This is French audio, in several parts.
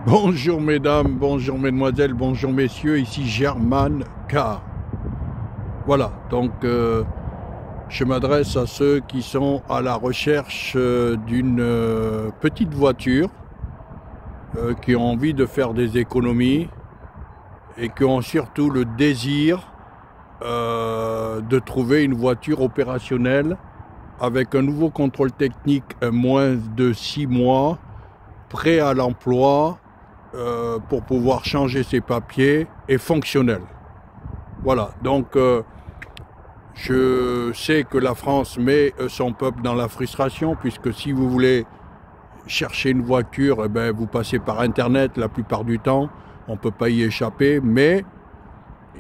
Bonjour mesdames, bonjour mesdemoiselles, bonjour messieurs, ici German Car. Voilà, donc je m'adresse à ceux qui sont à la recherche d'une petite voiture, qui ont envie de faire des économies et qui ont surtout le désir de trouver une voiture opérationnelle avec un nouveau contrôle technique moins de 6 mois, prêt à l'emploi, pour pouvoir changer ses papiers et fonctionnel. Voilà, donc je sais que la France met son peuple dans la frustration, puisque si vous voulez chercher une voiture, eh ben, vous passez par Internet la plupart du temps, on ne peut pas y échapper, mais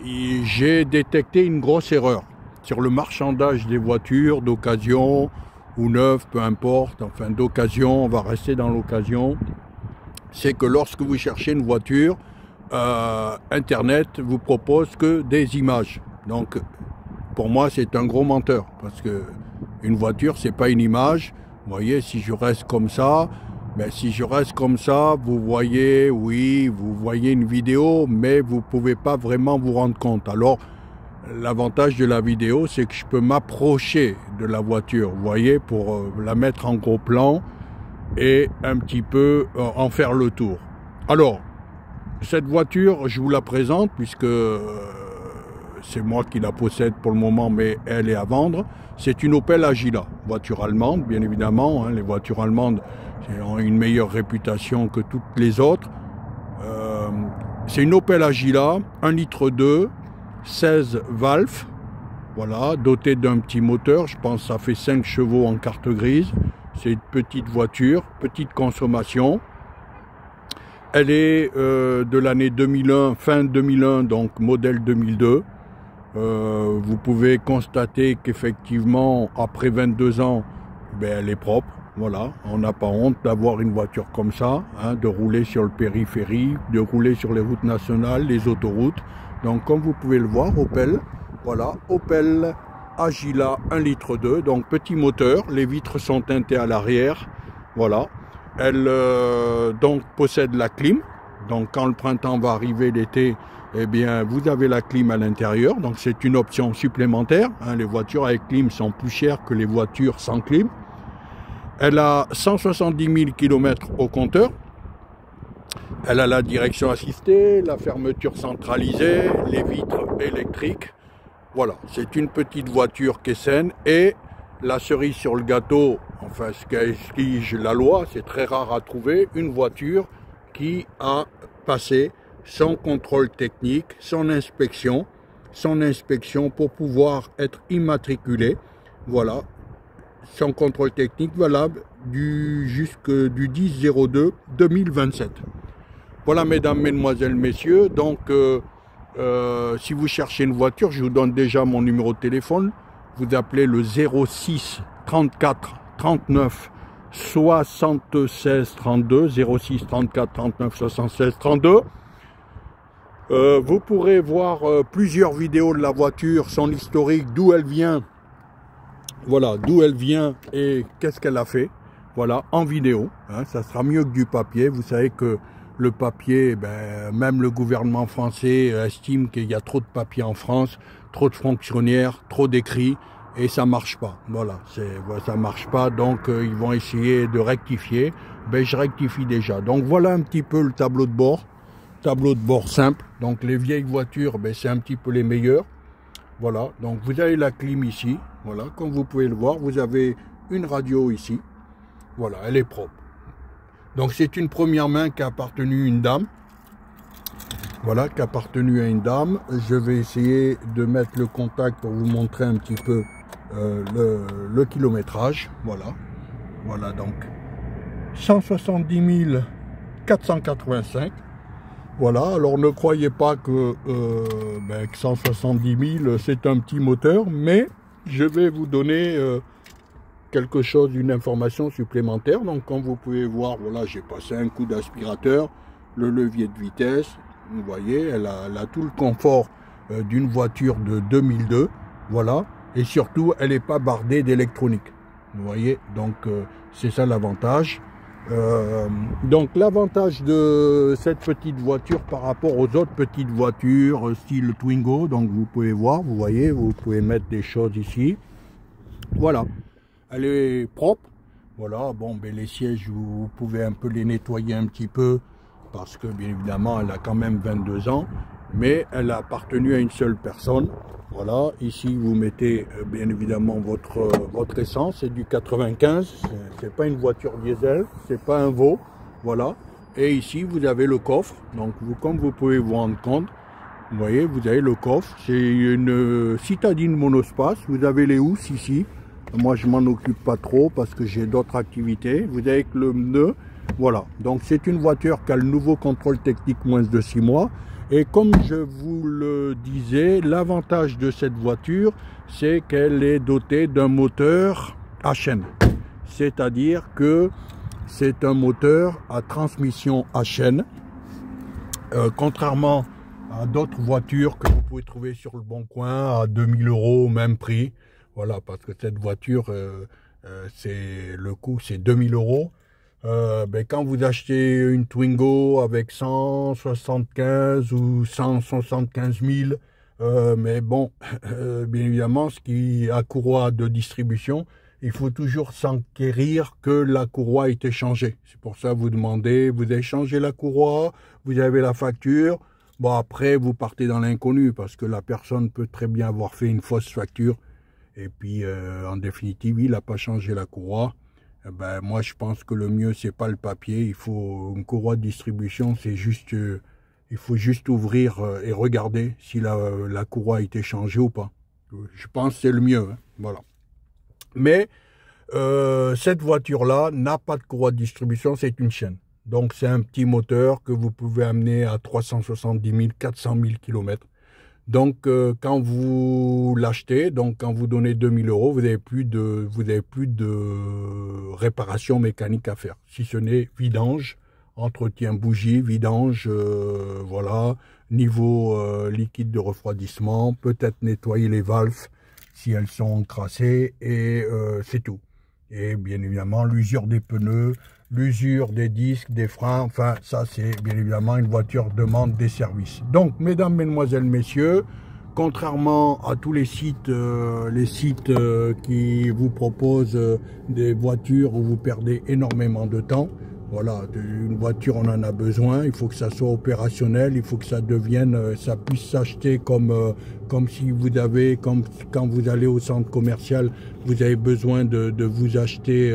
j'ai détecté une grosse erreur sur le marchandage des voitures d'occasion ou neuves, peu importe, enfin d'occasion, on va rester dans l'occasion. C'est que lorsque vous cherchez une voiture, Internet vous propose que des images. Donc, pour moi, c'est un gros menteur, parce que une voiture, c'est pas une image. Vous voyez, si je reste comme ça, vous voyez, oui, vous voyez une vidéo, mais vous pouvez pas vraiment vous rendre compte. Alors, l'avantage de la vidéo, c'est que je peux m'approcher de la voiture, vous voyez, pour la mettre en gros plan et un petit peu en faire le tour. Alors, cette voiture, je vous la présente puisque c'est moi qui la possède pour le moment, mais elle est à vendre. C'est une Opel Agila, voiture allemande, bien évidemment. Les voitures allemandes ont une meilleure réputation que toutes les autres. C'est une Opel Agila, 1,2 litre, 16 valves, voilà, dotée d'un petit moteur. Je pense que ça fait 5 chevaux en carte grise. C'est une petite voiture, petite consommation. Elle est de l'année 2001, fin 2001, donc modèle 2002. Vous pouvez constater qu'effectivement, après 22 ans, ben, elle est propre. Voilà, on n'a pas honte d'avoir une voiture comme ça, hein, de rouler sur le périphérique, de rouler sur les routes nationales, les autoroutes. Donc, comme vous pouvez le voir, Opel, voilà, Opel Agila 1,2 litre, donc petit moteur, les vitres sont teintées à l'arrière, voilà. Elle donc possède la clim, donc quand le printemps va arriver, l'été, eh bien vous avez la clim à l'intérieur, donc c'est une option supplémentaire, hein. Les voitures avec clim sont plus chères que les voitures sans clim. Elle a 170 000 km au compteur. Elle a la direction assistée, la fermeture centralisée, les vitres électriques. Voilà, c'est une petite voiture qui est saine, et la cerise sur le gâteau, enfin ce qu'exige la loi, c'est très rare à trouver, une voiture qui a passé son contrôle technique, son inspection pour pouvoir être immatriculée. Voilà, son contrôle technique valable jusqu'au 10/02/2027. Voilà mesdames, mesdemoiselles, messieurs, donc si vous cherchez une voiture, je vous donne déjà mon numéro de téléphone. Vous appelez le 06 34 39 76 32, 06 34 39 76 32. Vous pourrez voir plusieurs vidéos de la voiture, son historique, d'où elle vient. Voilà, d'où elle vient et qu'est-ce qu'elle a fait. Voilà, en vidéo, hein, ça sera mieux que du papier. Vous savez que le papier, ben, même le gouvernement français estime qu'il y a trop de papier en France, trop de fonctionnaires, trop d'écrits, et ça marche pas. Voilà, ça marche pas, donc ils vont essayer de rectifier. Ben, je rectifie déjà. Donc voilà un petit peu le tableau de bord simple. Donc les vieilles voitures, ben, c'est un petit peu les meilleures. Voilà, donc vous avez la clim ici. Voilà, comme vous pouvez le voir, vous avez une radio ici. Voilà, elle est propre. Donc c'est une première main qui a appartenu à une dame. Voilà, qui a appartenu à une dame. Je vais essayer de mettre le contact pour vous montrer un petit peu le kilométrage. Voilà, voilà, donc 170 485. Voilà, alors ne croyez pas que 170 000 c'est un petit moteur, mais je vais vous donner quelque chose, une information supplémentaire. Donc comme vous pouvez voir, voilà, j'ai passé un coup d'aspirateur, le levier de vitesse, vous voyez, elle a tout le confort d'une voiture de 2002, voilà, et surtout elle n'est pas bardée d'électronique, vous voyez, donc c'est ça l'avantage. Donc l'avantage de cette petite voiture par rapport aux autres petites voitures style Twingo, donc vous pouvez voir, vous voyez, vous pouvez mettre des choses ici. Voilà, elle est propre. Voilà, bon, ben les sièges, vous pouvez un peu les nettoyer un petit peu parce que bien évidemment elle a quand même 22 ans, mais elle a appartenu à une seule personne. Voilà, ici vous mettez bien évidemment votre essence, c'est du 95, c'est pas une voiture diesel, c'est pas un veau, voilà. Et ici vous avez le coffre, donc comme vous pouvez vous rendre compte, vous voyez, vous avez le coffre, c'est une citadine monospace, vous avez les housses ici. Moi je m'en occupe pas trop parce que j'ai d'autres activités. Vous avez que le pneu, voilà. Donc c'est une voiture qui a le nouveau contrôle technique moins de 6 mois. Et comme je vous le disais, l'avantage de cette voiture, c'est qu'elle est dotée d'un moteur à chaîne. C'est-à-dire que c'est un moteur à transmission à chaîne. Contrairement à d'autres voitures que vous pouvez trouver sur le Bon Coin à 2000 € au même prix. Voilà, parce que cette voiture, le coût c'est 2000 €. Ben, quand vous achetez une Twingo avec 175 ou 175 000, mais bon, bien évidemment, ce qui a courroie de distribution, il faut toujours s'enquérir que la courroie a été changée. C'est pour ça que vous demandez, vous avez changé la courroie, vous avez la facture. Bon, après, vous partez dans l'inconnu parce que la personne peut très bien avoir fait une fausse facture. Et puis, en définitive, il n'a pas changé la courroie. Ben, moi, je pense que le mieux, c'est pas le papier. Il faut une courroie de distribution, c'est juste, il faut juste ouvrir et regarder si la courroie a été changée ou pas. Je pense que c'est le mieux. Hein, voilà. Mais cette voiture-là n'a pas de courroie de distribution, c'est une chaîne. Donc, c'est un petit moteur que vous pouvez amener à 370 000, 400 000 km. Donc, quand vous l'achetez, donc quand vous donnez 2000 €, vous n'avez plus de réparation mécanique à faire, si ce n'est vidange, entretien bougie, vidange, voilà, niveau liquide de refroidissement, peut-être nettoyer les valves si elles sont encrassées, et c'est tout. Et bien évidemment, l'usure des pneus, l'usure des disques, des freins, enfin, ça, c'est bien évidemment une voiture demande des services. Donc, mesdames, mesdemoiselles, messieurs, contrairement à tous les sites qui vous proposent des voitures où vous perdez énormément de temps, voilà, une voiture, on en a besoin, il faut que ça soit opérationnel, il faut que ça devienne, ça puisse s'acheter comme si vous avez, comme quand vous allez au centre commercial, vous avez besoin de vous acheter,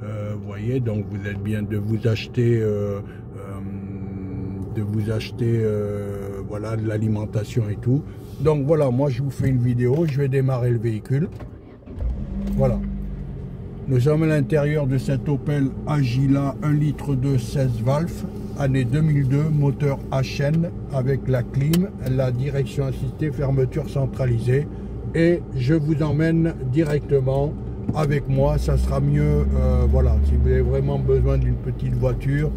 vous voyez, donc vous êtes bien de vous acheter, voilà, de l'alimentation et tout. Donc voilà, moi je vous fais une vidéo, je vais démarrer le véhicule, voilà. Nous sommes à l'intérieur de cette Opel Agila 1,2 litre 16 valves, année 2002, moteur à chaîne avec la clim, la direction assistée, fermeture centralisée. Et je vous emmène directement avec moi, ça sera mieux, voilà, si vous avez vraiment besoin d'une petite voiture,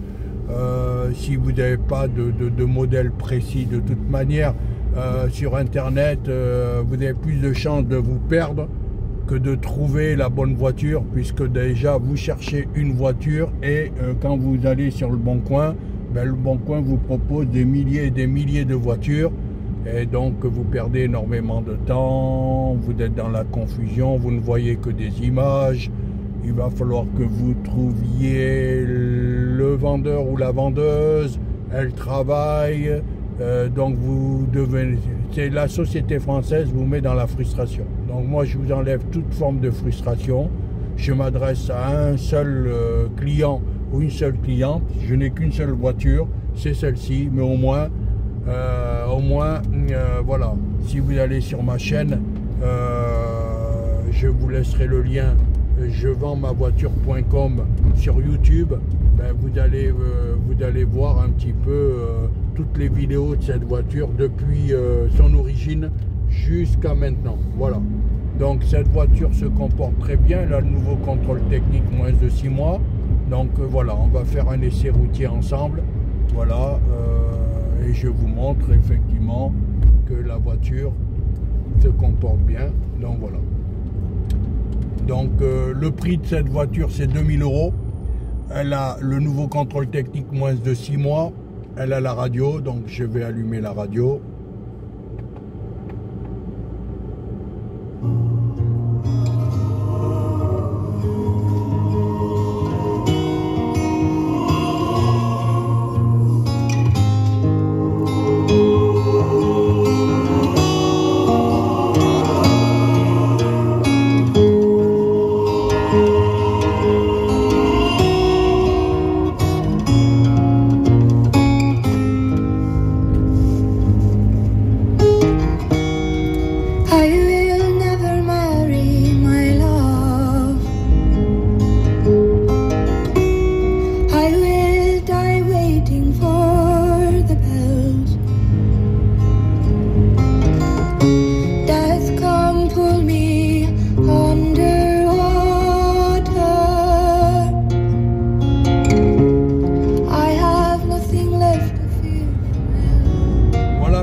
si vous n'avez pas de modèle précis, de toute manière, sur Internet, vous avez plus de chances de vous perdre que de trouver la bonne voiture, puisque déjà vous cherchez une voiture et quand vous allez sur le Bon Coin, ben, le Bon Coin vous propose des milliers et des milliers de voitures et donc vous perdez énormément de temps, vous êtes dans la confusion, vous ne voyez que des images. Il va falloir que vous trouviez le vendeur ou la vendeuse, elle travaille, donc vous devez, c'est la société française vous met dans la frustration. Donc moi je vous enlève toute forme de frustration, je m'adresse à un seul client ou une seule cliente, je n'ai qu'une seule voiture, c'est celle-ci, mais au moins voilà, si vous allez sur ma chaîne, je vous laisserai le lien, je vends ma voiture.com sur YouTube, ben vous allez voir un petit peu toutes les vidéos de cette voiture depuis son origine jusqu'à maintenant. Voilà. Donc cette voiture se comporte très bien, elle a le nouveau contrôle technique moins de 6 mois. Donc voilà, on va faire un essai routier ensemble. Voilà, et je vous montre effectivement que la voiture se comporte bien. Donc voilà. Donc le prix de cette voiture c'est 2000 €. Elle a le nouveau contrôle technique moins de 6 mois. Elle a la radio, donc je vais allumer la radio.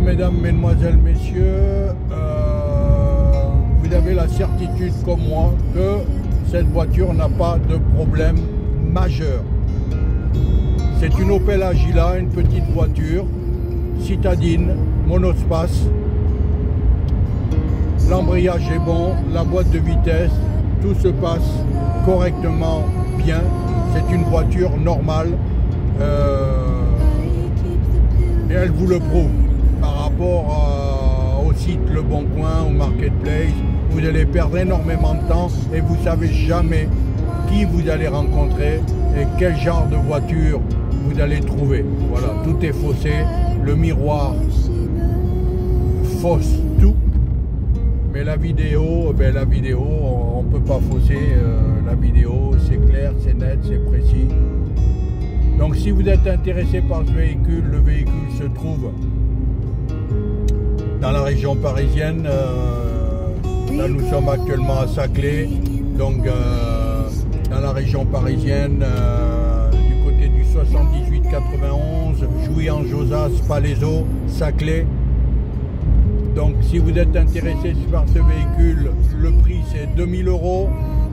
Mesdames, Mesdemoiselles, Messieurs, vous avez la certitude comme moi que cette voiture n'a pas de problème majeur. C'est une Opel Agila, une petite voiture citadine, monospace. L'embrayage est bon, la boîte de vitesse, tout se passe correctement bien. C'est une voiture normale et elle vous le prouve. Par rapport au site Le Bon Coin, au Marketplace, vous allez perdre énormément de temps et vous ne savez jamais qui vous allez rencontrer et quel genre de voiture vous allez trouver. Voilà, tout est faussé, le miroir fausse tout, mais la vidéo, on ne peut pas fausser la vidéo, c'est clair, c'est net, c'est précis. Donc si vous êtes intéressé par ce véhicule, le véhicule se trouve dans la région parisienne. Là nous sommes actuellement à Saclay, donc dans la région parisienne, du côté du 78-91, Jouy-en-Josas, Palaiseau, Saclay. Donc si vous êtes intéressé par ce véhicule, le prix c'est 2000 €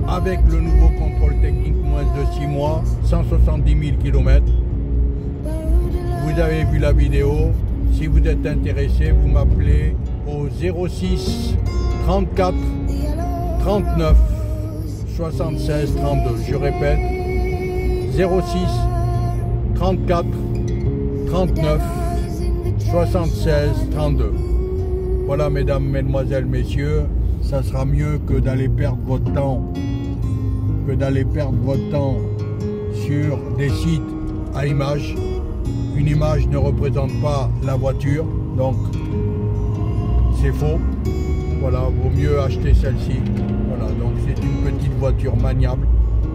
avec le nouveau contrôle technique moins de 6 mois, 170 000 km. Vous avez vu la vidéo. Si vous êtes intéressé, vous m'appelez au 06 34 39 76 32. Je répète, 06 34 39 76 32. Voilà, mesdames, mesdemoiselles, messieurs, ça sera mieux que d'aller perdre votre temps, sur des sites à images. Une image ne représente pas la voiture, donc c'est faux. Voilà, vaut mieux acheter celle-ci. Voilà, donc c'est une petite voiture maniable,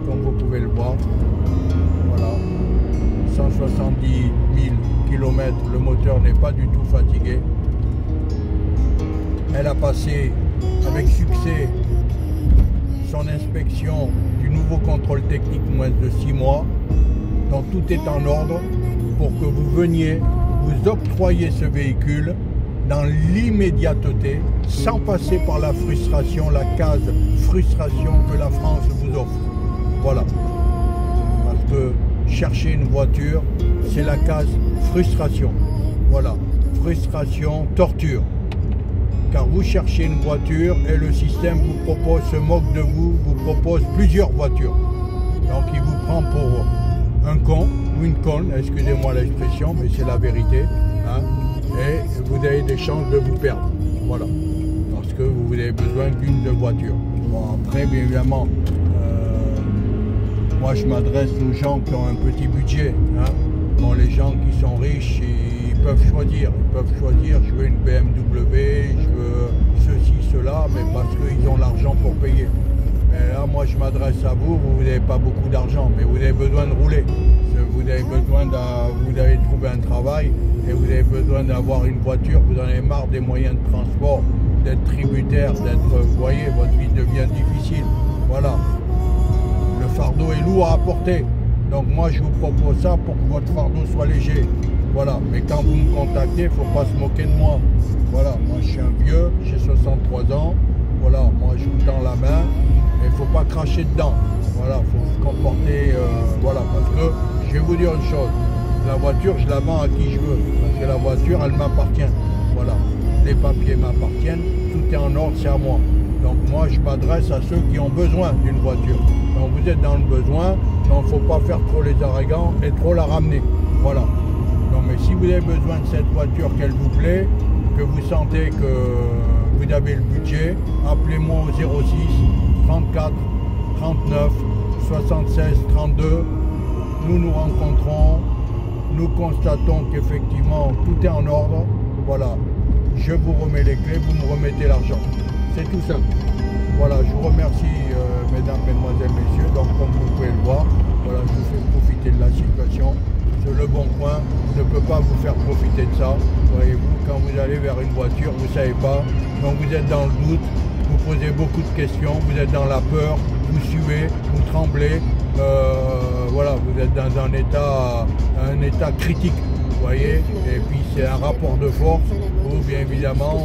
comme vous pouvez le voir. Voilà, 170 000 km, le moteur n'est pas du tout fatigué. Elle a passé avec succès son inspection du nouveau contrôle technique moins de 6 mois. Donc tout est en ordre pour que vous veniez vous octroyer ce véhicule dans l'immédiateté, sans passer par la frustration, la case frustration que la France vous offre. Voilà. Parce que chercher une voiture, c'est la case frustration. Voilà. Frustration, torture. Car vous cherchez une voiture et le système vous propose, se moque de vous, vous propose plusieurs voitures. Donc il vous prend pour un con ou une conne, excusez-moi l'expression, mais c'est la vérité, hein, et vous avez des chances de vous perdre. Voilà. Parce que vous avez besoin d'une seule voiture. Bon, après, bien évidemment, moi je m'adresse aux gens qui ont un petit budget. Hein. Bon, les gens qui sont riches, ils peuvent choisir. Je veux une BMW, je veux ceci, cela, mais parce qu'ils ont l'argent pour payer. Mais là, moi je m'adresse à vous, vous n'avez pas beaucoup d'argent, mais vous avez besoin de rouler. Vous avez trouvé un travail et vous avez besoin d'avoir une voiture, vous en avez marre des moyens de transport, d'être tributaire, vous voyez, votre vie devient difficile. Voilà. Le fardeau est lourd à porter. Donc moi je vous propose ça pour que votre fardeau soit léger. Voilà. Mais quand vous me contactez, il ne faut pas se moquer de moi. Voilà. Moi je suis un vieux, j'ai 63 ans. Voilà. Moi je vous tends la main, mais il ne faut pas cracher dedans. Voilà, il faut se comporter, voilà, parce que je vais vous dire une chose, la voiture, je la vends à qui je veux, parce que la voiture, elle m'appartient. Voilà, les papiers m'appartiennent, tout est en ordre, c'est à moi. Donc moi, je m'adresse à ceux qui ont besoin d'une voiture. Donc vous êtes dans le besoin, donc il ne faut pas faire trop les arrogants et trop la ramener. Voilà. Non, mais si vous avez besoin de cette voiture, qu'elle vous plaît, que vous sentez que vous avez le budget, appelez-moi au 06 34 39 76 32. Nous nous rencontrons, nous constatons qu'effectivement tout est en ordre. Voilà, je vous remets les clés, vous me remettez l'argent. C'est tout simple. Voilà, je vous remercie mesdames, mesdemoiselles, messieurs. Donc comme vous pouvez le voir, voilà, je vous fais profiter de la situation. Le Bon Coin ne peut pas vous faire profiter de ça. Voyez-vous, quand vous allez vers une voiture, vous ne savez pas, donc vous êtes dans le doute, vous posez beaucoup de questions, vous êtes dans la peur, vous suez, vous tremblez, voilà, vous êtes dans un état critique, vous voyez, et puis c'est un rapport de force où bien évidemment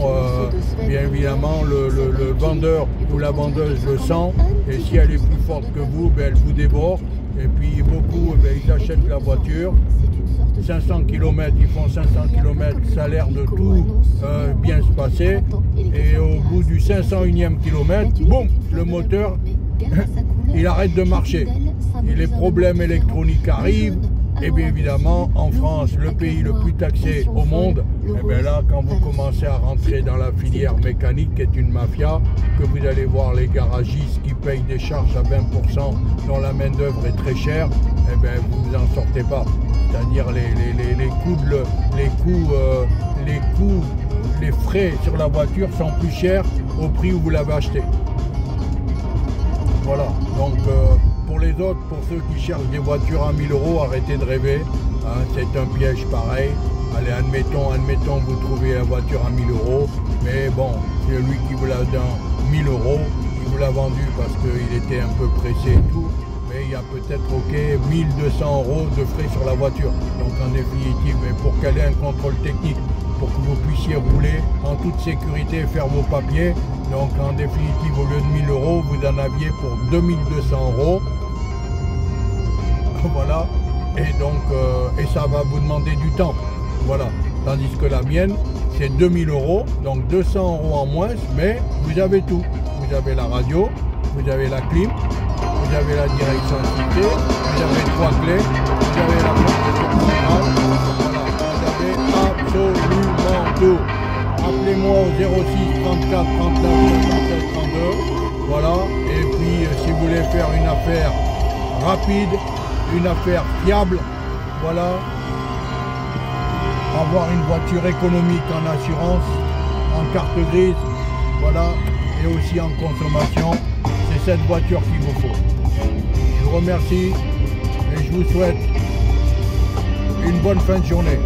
le vendeur ou la vendeuse le sent, et si elle est plus forte que vous, ben, elle vous dévore. Et puis beaucoup, ben, ils achètent la voiture, 500 km, ils font 500 km, ça a l'air de tout bien se passer. Et au bout du 501e kilomètre, boum, le moteur, il arrête de marcher. Et les problèmes électroniques arrivent. Et bien évidemment, en France, le pays le plus taxé au monde, et bien là, quand vous commencez à rentrer dans la filière mécanique, qui est une mafia, que vous allez voir les garagistes qui payent des charges à 20%, dont la main-d'œuvre est très chère, et bien vous n'en sortez pas. C'est-à-dire les frais sur la voiture sont plus chers au prix où vous l'avez acheté. Voilà, donc pour les autres, pour ceux qui cherchent des voitures à 1000 €, arrêtez de rêver, hein, c'est un piège pareil. Allez, admettons vous trouvez la voiture à 1000 €, mais bon, celui qui vous l'a donné 1000 €, il vous l'a vendu parce qu'il était un peu pressé et tout, mais il y a peut-être 1200 € de frais sur la voiture. Donc en définitive, pour qu'elle ait un contrôle technique, pour que vous puissiez rouler en toute sécurité et faire vos papiers. Donc en définitive, au lieu de 1000 €, vous en aviez pour 2200 €. Voilà. Et donc, et ça va vous demander du temps. Voilà. Tandis que la mienne, c'est 2000 €, donc 200 € en moins, mais vous avez tout. Vous avez la radio, vous avez la clim, vous avez la direction assistée, vous avez 3 clés, vous avez la protection centrale. Voilà. Vous avez absolument tout. Appelez-moi au 06 34 39 76 32. Voilà. Et puis, si vous voulez faire une affaire rapide, une affaire fiable, voilà, avoir une voiture économique en assurance, en carte grise, voilà, et aussi en consommation, c'est cette voiture qu'il vous faut. Je vous remercie et je vous souhaite une bonne fin de journée.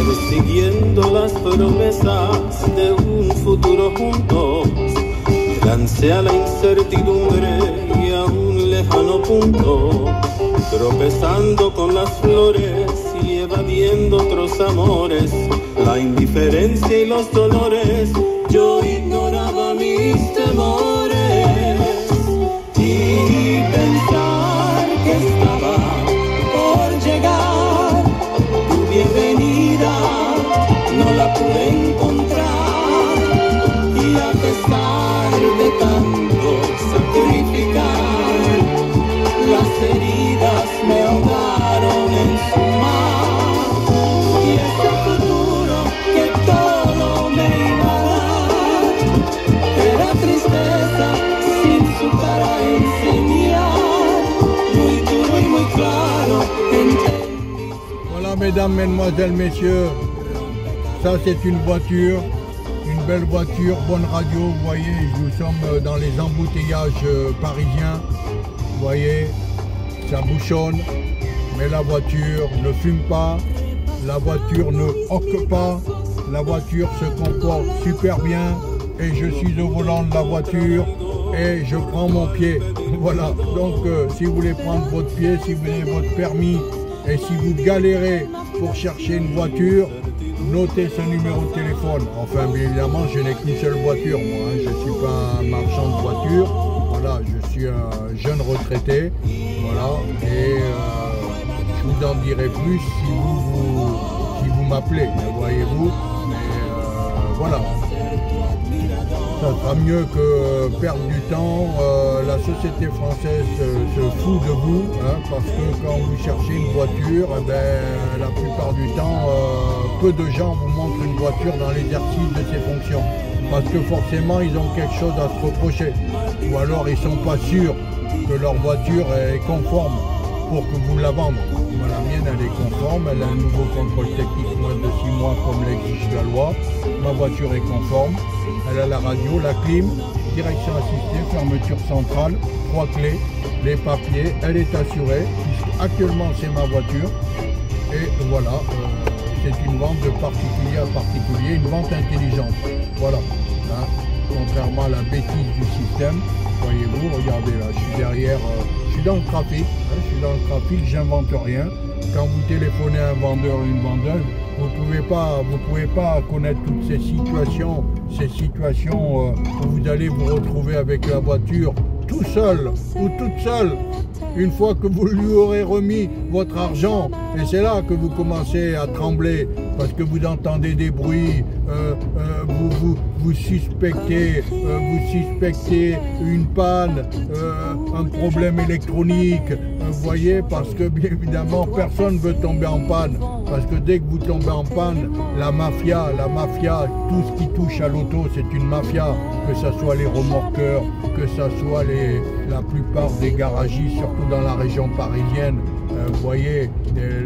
Persiguiendo las promesas de un futuro juntos, lancé a la incertidumbre y a un lejano punto, tropezando con las flores y evadiendo otros amores, la indiferencia y los dolores, yo ignoraba mis temores y pensar que estaba por llegar tu bienvenida. No la pude encontrar y a pesar de tanto sacrificar, las heridas me ahogaron en su mar. Y ese futuro que todo me iba a dar era tristeza sin su cara enseñar, muy duro y muy claro. Voilà, mesdames, mesdemoiselles, messieurs. Ça, c'est une voiture, une belle voiture, bonne radio. Vous voyez, nous sommes dans les embouteillages parisiens. Vous voyez, ça bouchonne, mais la voiture ne fume pas, la voiture ne hoque pas, la voiture se comporte super bien et je suis au volant de la voiture et je prends mon pied. Voilà, donc si vous voulez prendre votre pied, si vous avez votre permis et si vous galérez pour chercher une voiture, notez ce numéro de téléphone. Enfin, bien évidemment, je n'ai qu'une seule voiture, moi. Hein. Je ne suis pas un marchand de voitures. Voilà, je suis un jeune retraité. Voilà, et je vous en dirai plus si vous m'appelez, voyez-vous. Mais voilà. Ça sera mieux que perdre du temps. La société française se fout de vous, hein, parce que quand vous cherchez une voiture, eh ben, la plupart du temps, peu de gens vous montrent une voiture dans l'exercice de ses fonctions. Parce que forcément, ils ont quelque chose à se reprocher. Ou alors, ils ne sont pas sûrs que leur voiture est conforme pour que vous la vendez. La mienne, elle est conforme, elle a un nouveau contrôle technique moins de 6 mois comme l'exige la loi. Ma voiture est conforme, elle a la radio, la clim, direction assistée, fermeture centrale, 3 clés, les papiers, elle est assurée. Actuellement, c'est ma voiture. Et voilà, c'est une vente de particulier à particulier, une vente intelligente. Voilà, hein, contrairement à la bêtise du système. Voyez-vous, regardez là, je suis derrière, je suis dans le trafic, hein, j'invente rien. Quand vous téléphonez à un vendeur ou une vendeuse, vous pouvez pas connaître toutes ces situations où vous allez vous retrouver avec la voiture tout seul ou toute seule. Une fois que vous lui aurez remis votre argent, et c'est là que vous commencez à trembler, parce que vous entendez des bruits, vous suspectez une panne, un problème électronique, vous voyez, parce que bien évidemment personne ne veut tomber en panne, parce que dès que vous tombez en panne, la mafia, tout ce qui touche à l'auto, c'est une mafia, que ce soit les remorqueurs, que ce soit la plupart des garagistes, surtout dans la région parisienne. Vous voyez,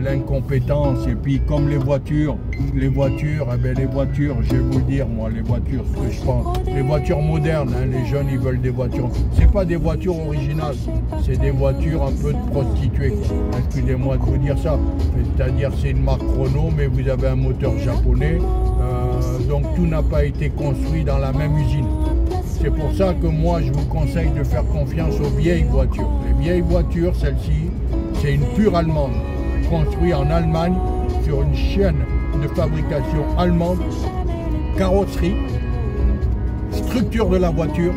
l'incompétence, et puis comme les voitures, je vais vous le dire moi, les voitures, ce que je pense, les voitures modernes, hein, les jeunes ils veulent des voitures, c'est pas des voitures originales, c'est des voitures un peu de prostituées, excusez-moi de vous dire ça, c'est-à-dire c'est une marque Renault, mais vous avez un moteur japonais, donc tout n'a pas été construit dans la même usine. C'est pour ça que moi je vous conseille de faire confiance aux vieilles voitures. Les vieilles voitures, celle-ci, c'est une pure allemande, construite en Allemagne sur une chaîne de fabrication allemande, carrosserie, structure de la voiture,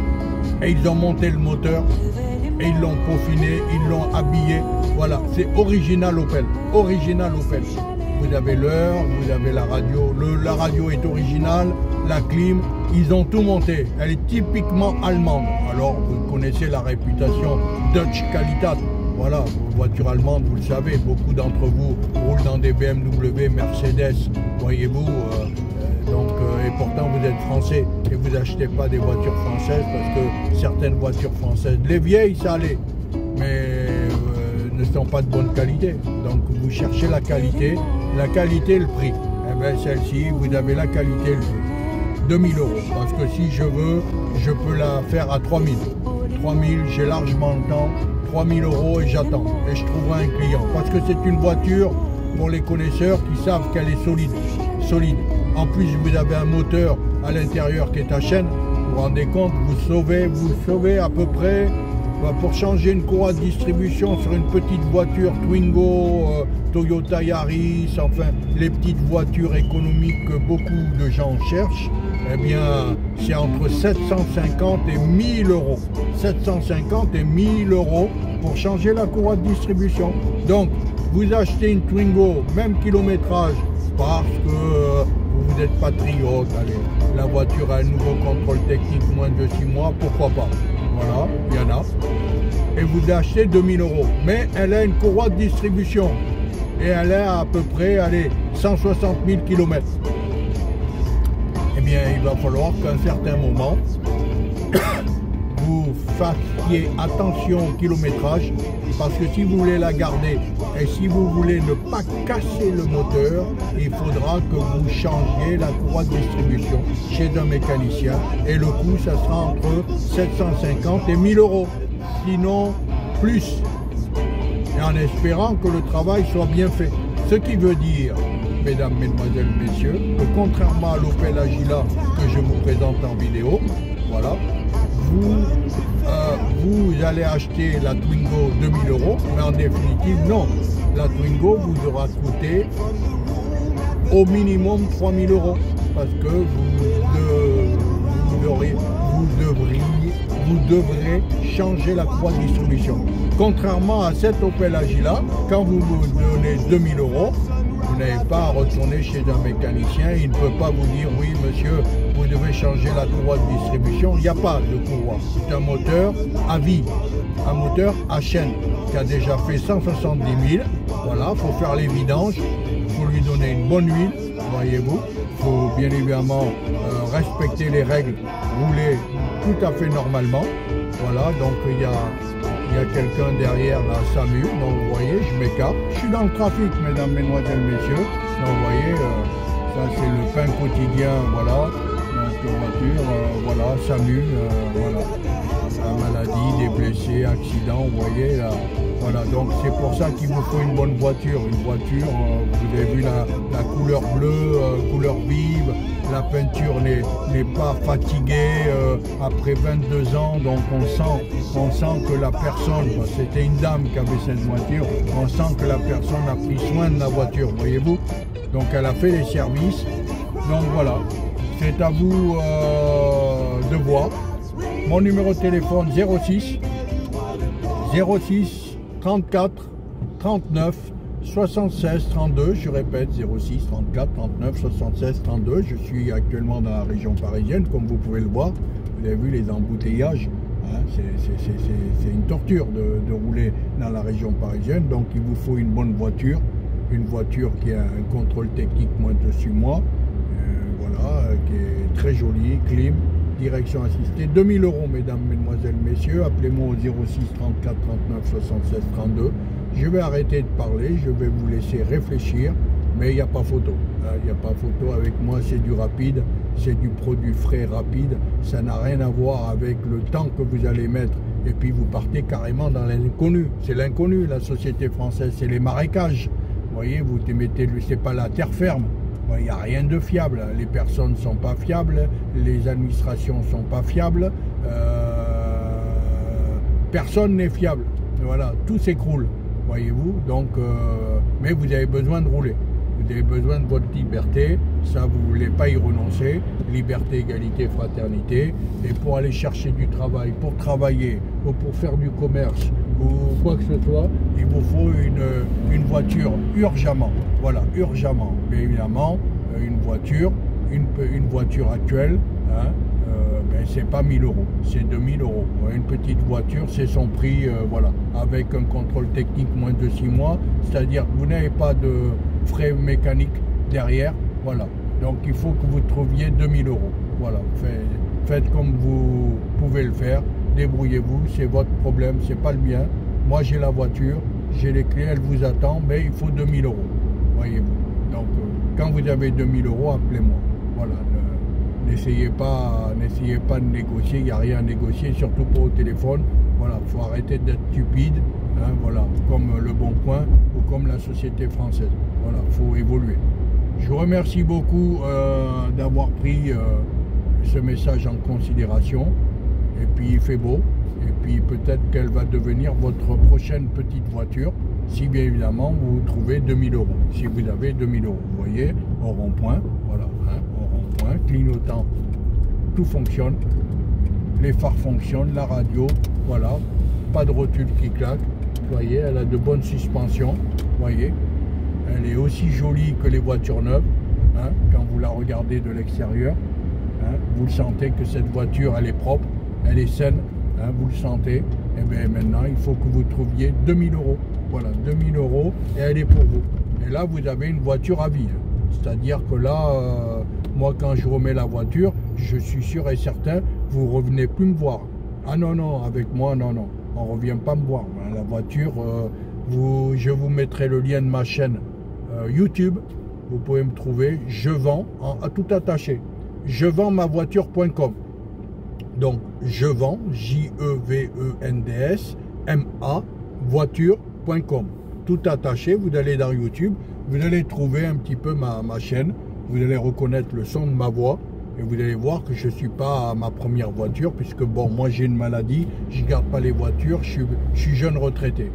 et ils ont monté le moteur, et ils l'ont peaufiné, ils l'ont habillé. Voilà, c'est original Opel, original Opel. Vous avez l'heure, vous avez la radio, la radio est originale, la clim, ils ont tout monté, elle est typiquement allemande. Alors vous connaissez la réputation Deutsche Qualität. Voilà, vos voitures allemandes, vous le savez, beaucoup d'entre vous roulent dans des BMW, Mercedes, voyez-vous, et pourtant vous êtes français et vous n'achetez pas des voitures françaises parce que certaines voitures françaises, les vieilles ça allait, mais ne sont pas de bonne qualité. Donc vous cherchez la qualité et le prix. Eh bien celle-ci, vous avez la qualité et le prix. 2000 €, parce que si je veux, je peux la faire à 3000. 3000, j'ai largement le temps. 3000 € et j'attends, et je trouverai un client, parce que c'est une voiture pour les connaisseurs qui savent qu'elle est solide. En plus, vous avez un moteur à l'intérieur qui est à chaîne, vous vous rendez compte, vous sauvez à peu près, pour changer une courroie de distribution sur une petite voiture Twingo, Toyota Yaris, enfin les petites voitures économiques que beaucoup de gens cherchent, eh bien c'est entre 750 et 1000 €. 750 et 1000 € pour changer la courroie de distribution. Donc vous achetez une Twingo, même kilométrage, parce que vous êtes patriote, allez, la voiture a un nouveau contrôle technique moins de 6 mois, pourquoi pas? Voilà, il y en a. Et vous achetez 2000 €. Mais elle a une courroie de distribution. Et elle est à peu près, allez, 160 000 km. Eh bien, il va falloir qu'à un certain moment, vous fassiez attention au kilométrage. Parce que si vous voulez la garder et si vous voulez ne pas casser le moteur, il faudra que vous changiez la courroie de distribution chez un mécanicien. Et le coût, ça sera entre 750 et 1000 €. Sinon, plus. Et en espérant que le travail soit bien fait. Ce qui veut dire, mesdames, mesdemoiselles, messieurs, que contrairement à l'Opel Agila que je vous présente en vidéo, voilà, vous vous allez acheter la Twingo 2000 €, mais en définitive, non. La Twingo vous aura coûté au minimum 3000 €, parce que vous devrez changer la croix de distribution. Contrairement à cette Opel Agila, quand vous me donnez 2000 €, vous n'avez pas à retourner chez un mécanicien. Il ne peut pas vous dire oui monsieur, vous devez changer la courroie de distribution. Il n'y a pas de courroie. C'est un moteur à vie, un moteur à chaîne qui a déjà fait 170 000. Voilà, il faut faire les vidanges, il faut lui donner une bonne huile, voyez-vous. Il faut bien évidemment respecter les règles, rouler tout à fait normalement. Voilà, donc il y a quelqu'un derrière la SAMU, donc vous voyez, je m'écarte. Je suis dans le trafic, mesdames, mesdemoiselles, messieurs. Donc vous voyez, ça c'est le pain quotidien, voilà. Donc voiture, voilà, SAMU, voilà. La maladie, des blessés, accidents, vous voyez là. Voilà, donc c'est pour ça qu'il vous faut une bonne voiture. Une voiture, vous avez vu la couleur bleue, couleur vive. La peinture n'est pas fatiguée après 22 ans, donc on sent que la personne, c'était une dame qui avait cette voiture, on sent que la personne a pris soin de la voiture, voyez-vous. Donc elle a fait les services, donc voilà, c'est à vous de voir. Mon numéro de téléphone 06 34 39 76 32, je répète 06 34 39 76 32. Je suis actuellement dans la région parisienne, comme vous pouvez le voir. Vous avez vu les embouteillages, hein, c'est une torture de rouler dans la région parisienne. Donc il vous faut une bonne voiture, une voiture qui a un contrôle technique moins de 6 mois, voilà, qui est très jolie, clim, direction assistée. 2000 €, mesdames, mesdemoiselles, messieurs. Appelez-moi au 06 34 39 76 32. Je vais arrêter de parler, je vais vous laisser réfléchir, mais il n'y a pas photo. Il n'y a pas photo avec moi, c'est du rapide, c'est du produit frais rapide. Ça n'a rien à voir avec le temps que vous allez mettre. Et puis vous partez carrément dans l'inconnu. C'est l'inconnu, la société française, c'est les marécages. Vous voyez, vous mettez, c'est pas la terre ferme. Il n'y a rien de fiable. Les personnes ne sont pas fiables, les administrations ne sont pas fiables. Personne n'est fiable. Voilà, tout s'écroule. Voyez-vous, donc, mais vous avez besoin de rouler, vous avez besoin de votre liberté, ça vous ne voulez pas y renoncer, liberté, égalité, fraternité, et pour aller chercher du travail, pour travailler, ou pour faire du commerce, ou quoi que ce soit, il vous faut une voiture urgemment, voilà, urgemment, mais évidemment, une voiture actuelle, hein, c'est pas 1000 €, c'est 2000 €. Une petite voiture, c'est son prix, voilà, avec un contrôle technique moins de 6 mois, c'est-à-dire que vous n'avez pas de frais mécaniques derrière, voilà. Donc il faut que vous trouviez 2000 €. Voilà, faites comme vous pouvez le faire, débrouillez-vous, c'est votre problème, c'est pas le mien. Moi j'ai la voiture, j'ai les clés, elle vous attend, mais il faut 2000 €, voyez-vous. Donc quand vous avez 2000 €, appelez-moi. Voilà. N'essayez pas de négocier, il n'y a rien à négocier, surtout pas au téléphone. Voilà, il faut arrêter d'être stupide, hein, voilà, comme Le Bon Coin ou comme la société française. Voilà, il faut évoluer. Je vous remercie beaucoup d'avoir pris ce message en considération. Et puis il fait beau, et puis peut-être qu'elle va devenir votre prochaine petite voiture, si bien évidemment vous trouvez 2000 €. Si vous avez 2000 €, vous voyez, au rond-point, voilà, hein, clignotant, tout fonctionne, les phares fonctionnent, la radio, voilà, pas de rotule qui claque, vous voyez, elle a de bonnes suspensions, vous voyez, elle est aussi jolie que les voitures neuves, hein, quand vous la regardez de l'extérieur, hein, vous le sentez que cette voiture, elle est propre, elle est saine, hein, vous le sentez, et bien maintenant, il faut que vous trouviez 2000 €, voilà, 2000 € et elle est pour vous. Et là, vous avez une voiture à vie, c'est-à-dire que là, moi, quand je remets la voiture, je suis sûr et certain, vous ne revenez plus me voir. Ah non, non, avec moi, non, non, on ne revient pas me voir. La voiture, je vous mettrai le lien de ma chaîne YouTube. Vous pouvez me trouver, je vends, à tout attaché, jevendmavoiture.com. Donc, je vends, JEVENDS, MA, voiture.com. Tout attaché, vous allez dans YouTube, vous allez trouver un petit peu ma chaîne. Vous allez reconnaître le son de ma voix Et vous allez voir que je ne suis pas à ma première voiture, puisque bon, moi j'ai une maladie, je ne garde pas les voitures, je suis jeune retraité.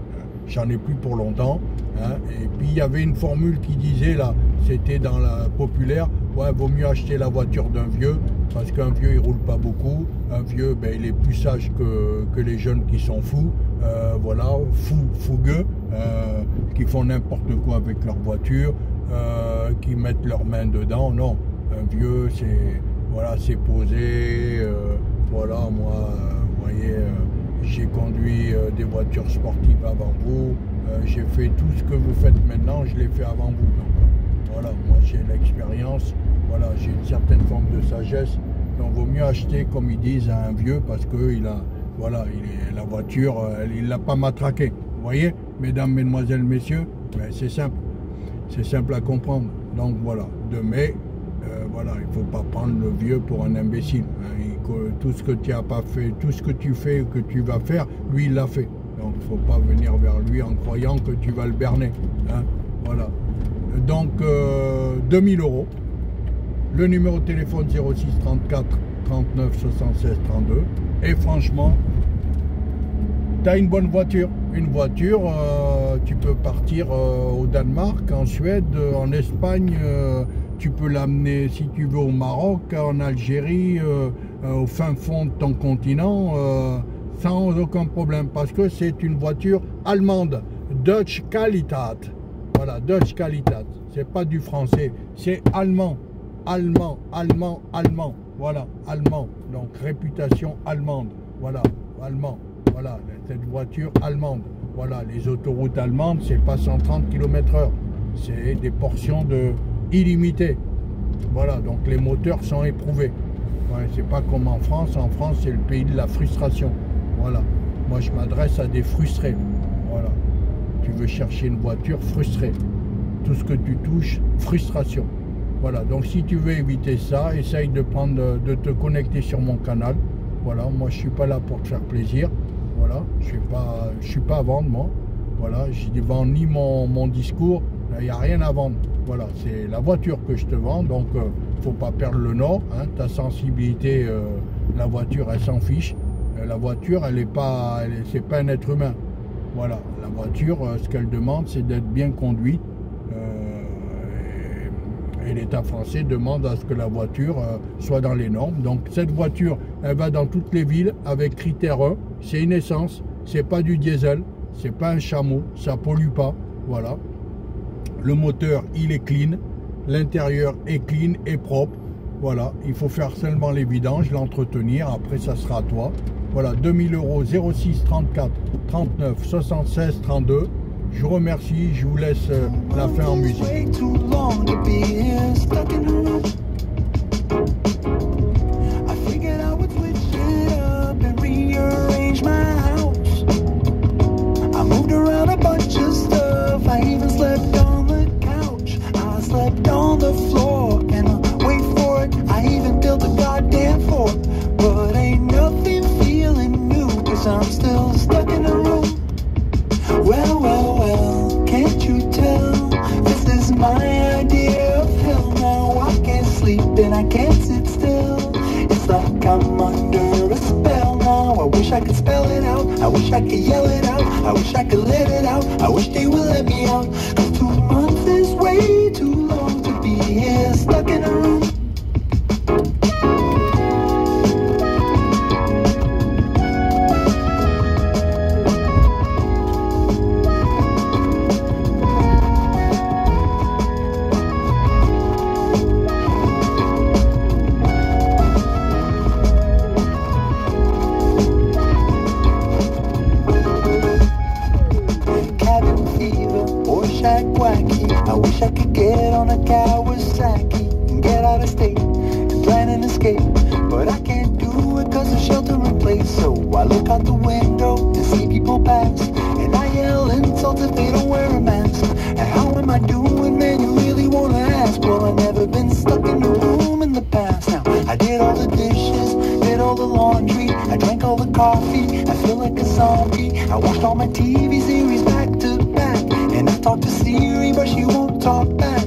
J'en ai plus pour longtemps. Hein. Et puis il y avait une formule qui disait là, c'était dans la populaire, ouais, vaut mieux acheter la voiture d'un vieux, parce qu'un vieux il roule pas beaucoup, un vieux ben, il est plus sage que les jeunes qui sont fous, voilà, fougueux, qui font n'importe quoi avec leur voiture, qui mettent leurs mains dedans. Non, un vieux c'est voilà, c'est posé, voilà, moi vous voyez, j'ai conduit des voitures sportives avant vous, j'ai fait tout ce que vous faites maintenant, je l'ai fait avant vous. Donc, voilà, moi j'ai l'expérience, voilà, j'ai une certaine forme de sagesse. Donc vaut mieux acheter, comme ils disent, à un vieux parce que voilà, la voiture, il l'a pas matraqué. Vous voyez, mesdames, mesdemoiselles, messieurs, ben, c'est simple à comprendre. Donc voilà, voilà, il ne faut pas prendre le vieux pour un imbécile. Hein. Tout ce que tu n'as pas fait, tout ce que tu fais ou que tu vas faire, lui il l'a fait. Donc il ne faut pas venir vers lui en croyant que tu vas le berner. Hein. Voilà. Donc 2000 €. Le numéro de téléphone 06 34 39 76 32. Et franchement, tu as une bonne voiture. Une voiture, tu peux partir au Danemark, en Suède, en Espagne, tu peux l'amener si tu veux au Maroc, en Algérie, au fin fond de ton continent, sans aucun problème, parce que c'est une voiture allemande, Deutsche Qualität. Voilà, Deutsche Qualität. C'est pas du français, c'est allemand. Allemand. Voilà, allemand. Donc réputation allemande. Voilà, allemand. Voilà, cette voiture allemande. Voilà, les autoroutes allemandes, c'est pas 130 km/h. C'est des portions illimitées. Voilà, donc les moteurs sont éprouvés. Ouais, c'est pas comme en France. En France, c'est le pays de la frustration. Voilà. Moi, je m'adresse à des frustrés. Voilà. Tu veux chercher une voiture frustrée. Tout ce que tu touches, frustration. Voilà, donc si tu veux éviter ça, essaye de te connecter sur mon canal. Voilà, moi je suis pas là pour te faire plaisir. Voilà, je suis pas à vendre moi. Voilà, je ne vends ni mon discours, il n'y a rien à vendre. Voilà, c'est la voiture que je te vends, donc faut pas perdre le nord. Hein, ta sensibilité, la voiture elle s'en fiche. La voiture c'est pas un être humain. Voilà, la voiture, ce qu'elle demande, c'est d'être bien conduite. Et l'État français demande à ce que la voiture soit dans les normes. Donc cette voiture, elle va dans toutes les villes avec critère 1. C'est une essence, c'est pas du diesel, c'est pas un chameau, ça pollue pas. Voilà. Le moteur, il est clean. L'intérieur est clean et propre. Voilà. Il faut faire seulement les vidanges, l'entretenir. Après, ça sera à toi. Voilà. 2000 €, 06 34 39 76 32. Je vous remercie, je vous laisse la fin en musique. I can't sit still. It's like I'm under a spell now. I wish I could spell it out. I wish I could yell it out. I wish I could let it out. I wish they would let me out. 'Cause 2 months is way too long to be here stuck in a room. I wish I could get on a Kawasaki and get out of state and plan an escape, but I can't do it 'cause of shelter in place. So I look out the window and see people pass, and I yell insults if they don't wear a mask. And how am I doing, man, you really wanna ask? Well, I've never been stuck in a room in the past. Now, I did all the dishes, did all the laundry, I drank all the coffee, I feel like a zombie. I watched all my TV series back to back, and I talked to Siri, but she won't talk back.